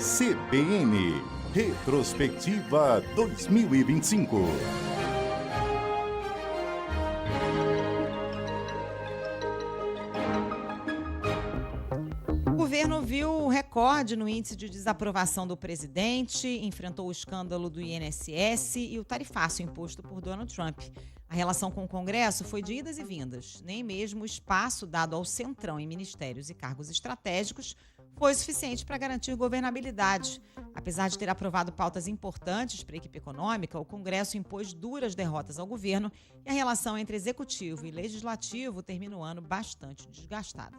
CBN Retrospectiva 2025. O governo viu o recorde no índice de desaprovação do presidente, enfrentou o escândalo do INSS e o tarifaço imposto por Donald Trump. A relação com o Congresso foi de idas e vindas. Nem mesmo o espaço dado ao centrão em ministérios e cargos estratégicos foi suficiente para garantir governabilidade. Apesar de ter aprovado pautas importantes para a equipe econômica, o Congresso impôs duras derrotas ao governo e a relação entre executivo e legislativo termina o ano bastante desgastada.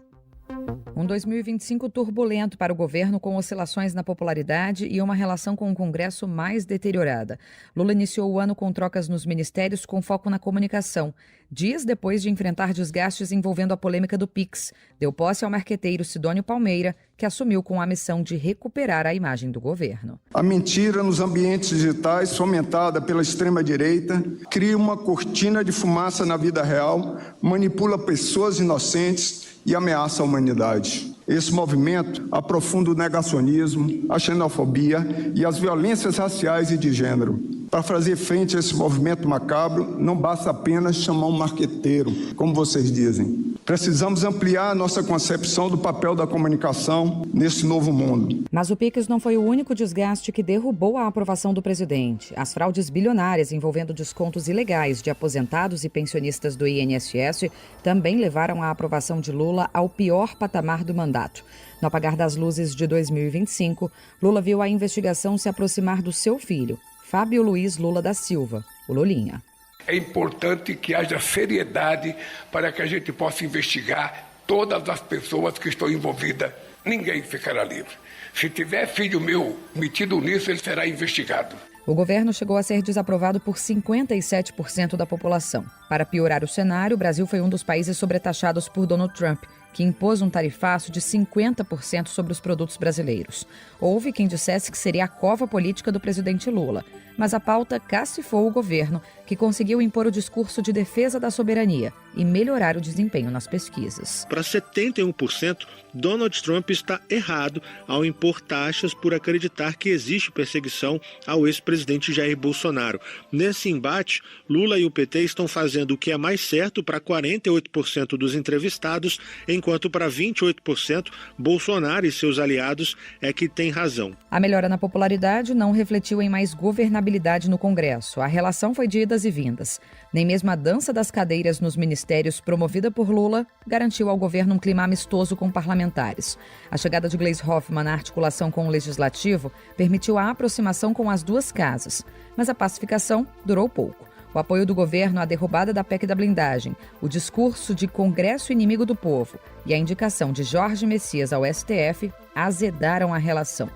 Um 2025 turbulento para o governo, com oscilações na popularidade e uma relação com o Congresso mais deteriorada. Lula iniciou o ano com trocas nos ministérios com foco na comunicação. Dias depois de enfrentar desgastes envolvendo a polêmica do Pix, deu posse ao marqueteiro Sidônio Palmeira, que assumiu com a missão de recuperar a imagem do governo. A mentira nos ambientes digitais, fomentada pela extrema-direita, cria uma cortina de fumaça na vida real, manipula pessoas inocentes e ameaça a humanidade. Esse movimento aprofunda o negacionismo, a xenofobia e as violências raciais e de gênero. Para fazer frente a esse movimento macabro, não basta apenas chamar um marqueteiro, como vocês dizem. Precisamos ampliar a nossa concepção do papel da comunicação nesse novo mundo. Mas o Pix não foi o único desgaste que derrubou a aprovação do presidente. As fraudes bilionárias envolvendo descontos ilegais de aposentados e pensionistas do INSS também levaram a aprovação de Lula ao pior patamar do mandato. No apagar das luzes de 2025, Lula viu a investigação se aproximar do seu filho, Fábio Luiz Lula da Silva, o Lulinha. É importante que haja seriedade para que a gente possa investigar todas as pessoas que estão envolvidas. Ninguém ficará livre. Se tiver filho meu metido nisso, ele será investigado. O governo chegou a ser desaprovado por 57% da população. Para piorar o cenário, o Brasil foi um dos países sobretaxados por Donald Trump, que impôs um tarifaço de 50% sobre os produtos brasileiros. Houve quem dissesse que seria a cova política do presidente Lula, mas a pauta cacifou o governo, que conseguiu impor o discurso de defesa da soberania e melhorar o desempenho nas pesquisas. Para 71%, Donald Trump está errado ao impor taxas por acreditar que existe perseguição ao ex-presidente Jair Bolsonaro. Nesse embate, Lula e o PT estão fazendo o que é mais certo para 48% dos entrevistados, enquanto para 28%, Bolsonaro e seus aliados é que têm razão. A melhora na popularidade não refletiu em mais governabilidade no Congresso. A relação foi de idas e vindas. Nem mesmo a dança das cadeiras nos ministérios promovida por Lula garantiu ao governo um clima amistoso com parlamentares. A chegada de Gleisi Hoffmann na articulação com o Legislativo permitiu a aproximação com as duas casas, mas a pacificação durou pouco. O apoio do governo à derrubada da PEC da blindagem, o discurso de Congresso inimigo do povo e a indicação de Jorge Messias ao STF azedaram a relação.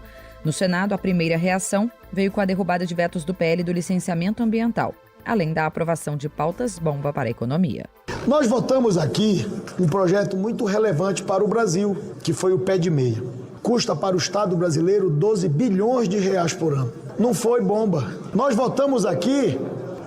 No Senado, a primeira reação veio com a derrubada de vetos do PL do licenciamento ambiental, além da aprovação de pautas-bomba para a economia. Nós votamos aqui um projeto muito relevante para o Brasil, que foi o Pé de Meia. Custa para o Estado brasileiro 12 bilhões de reais por ano. Não foi bomba. Nós votamos aqui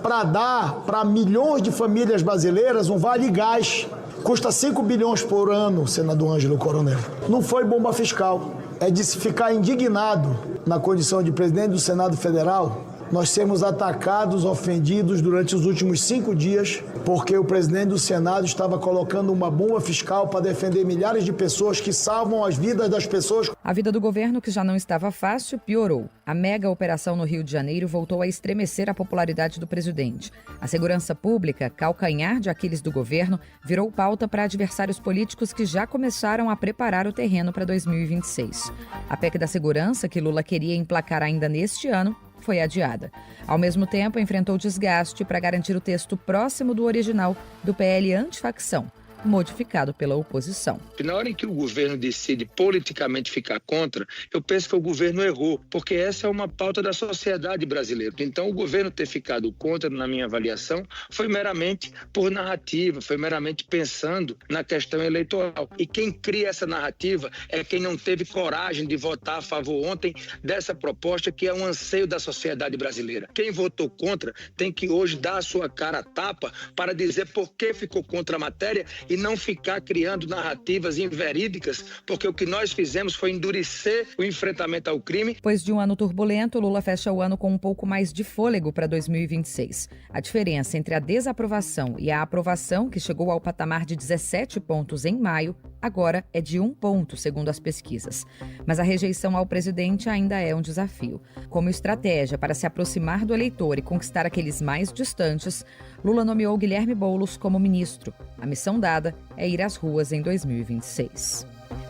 para dar para milhões de famílias brasileiras um vale gás. Custa 5 bilhões por ano, senador Ângelo Coronel. Não foi bomba fiscal. É de se ficar indignado na condição de presidente do Senado Federal, nós sermos atacados, ofendidos durante os últimos 5 dias, porque o presidente do Senado estava colocando uma bomba fiscal para defender milhares de pessoas que salvam as vidas das pessoas. A vida do governo, que já não estava fácil, piorou. A mega operação no Rio de Janeiro voltou a estremecer a popularidade do presidente. A segurança pública, calcanhar de Aquiles do governo, virou pauta para adversários políticos que já começaram a preparar o terreno para 2026. A PEC da segurança, que Lula queria emplacar ainda neste ano, foi adiada. Ao mesmo tempo, enfrentou desgaste para garantir o texto próximo do original do PL antifacção, modificado pela oposição. Na hora em que o governo decide politicamente ficar contra, eu penso que o governo errou, porque essa é uma pauta da sociedade brasileira. Então, o governo ter ficado contra, na minha avaliação, foi meramente por narrativa, foi meramente pensando na questão eleitoral. E quem cria essa narrativa é quem não teve coragem de votar a favor ontem dessa proposta, que é um anseio da sociedade brasileira. Quem votou contra tem que hoje dar a sua cara a tapa para dizer por que ficou contra a matéria e não ficar criando narrativas inverídicas, porque o que nós fizemos foi endurecer o enfrentamento ao crime. Depois de um ano turbulento, Lula fecha o ano com um pouco mais de fôlego para 2026. A diferença entre a desaprovação e a aprovação, que chegou ao patamar de 17 pontos em maio, agora é de 1 ponto, segundo as pesquisas. Mas a rejeição ao presidente ainda é um desafio. Como estratégia para se aproximar do eleitor e conquistar aqueles mais distantes, Lula nomeou Guilherme Boulos como ministro. A missão dada é ir às ruas em 2026.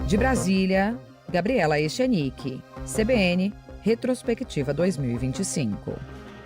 De Brasília, Gabriela Echenique, CBN, Retrospectiva 2025.